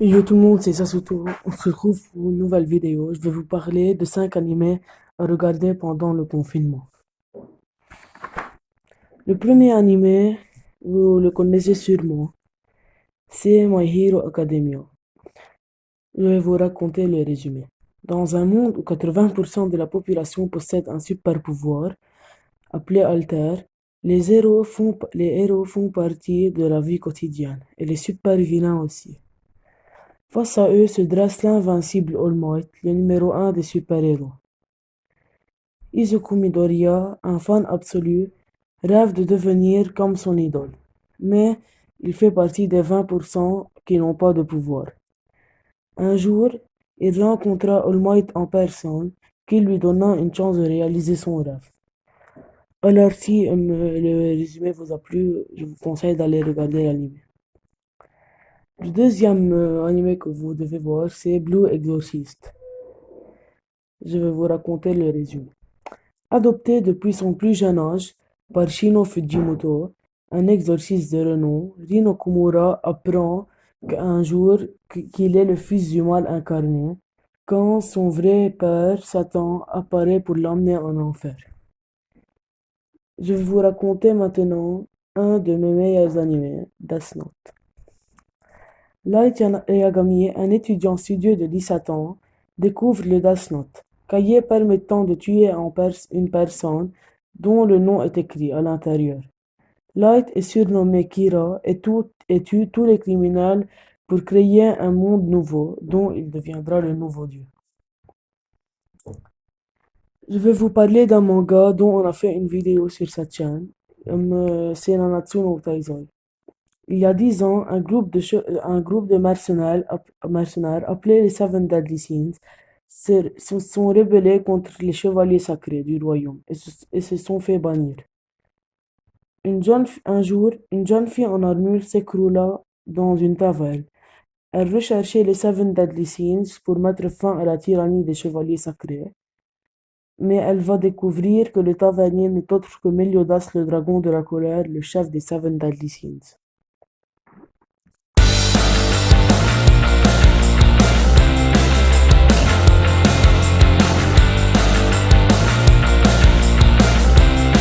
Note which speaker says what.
Speaker 1: Yo tout le monde, c'est Sasuto. On se retrouve pour une nouvelle vidéo. Je vais vous parler de 5 animés à regarder pendant le confinement. Le premier animé, vous le connaissez sûrement, c'est My Hero Academia. Je vais vous raconter le résumé. Dans un monde où 80% de la population possède un super pouvoir, appelé Alter, les héros font partie de la vie quotidienne, et les super vilains aussi. Face à eux se dresse l'invincible All Might, le numéro un des super-héros. Izuku Midoriya, un fan absolu, rêve de devenir comme son idole. Mais il fait partie des 20% qui n'ont pas de pouvoir. Un jour, il rencontra All Might en personne, qui lui donna une chance de réaliser son rêve. Alors si le résumé vous a plu, je vous conseille d'aller regarder l'anime. Le deuxième animé que vous devez voir, c'est Blue Exorcist. Je vais vous raconter le résumé. Adopté depuis son plus jeune âge par Shino Fujimoto, un exorciste de renom, Rin Okumura apprend un jour qu'il est le fils du mal incarné, quand son vrai père, Satan, apparaît pour l'emmener en enfer. Je vais vous raconter maintenant un de mes meilleurs animés, Death Note. Light Yagami, un étudiant studieux de 17 ans, découvre le Death Note, cahier permettant de tuer une personne dont le nom est écrit à l'intérieur. Light est surnommé Kira et tue tous les criminels pour créer un monde nouveau dont il deviendra le nouveau dieu. Je vais vous parler d'un manga dont on a fait une vidéo sur cette chaîne. C'est Nanatsu no Taizai. Il y a 10 ans, un groupe de mercenaires appelés les Seven Deadly Sins se sont rebellés contre les chevaliers sacrés du royaume et se sont fait bannir. Un jour, une jeune fille en armure s'écroula dans une taverne. Elle recherchait les Seven Deadly Sins pour mettre fin à la tyrannie des chevaliers sacrés, mais elle va découvrir que le tavernier n'est autre que Meliodas le dragon de la colère, le chef des Seven Deadly Sins.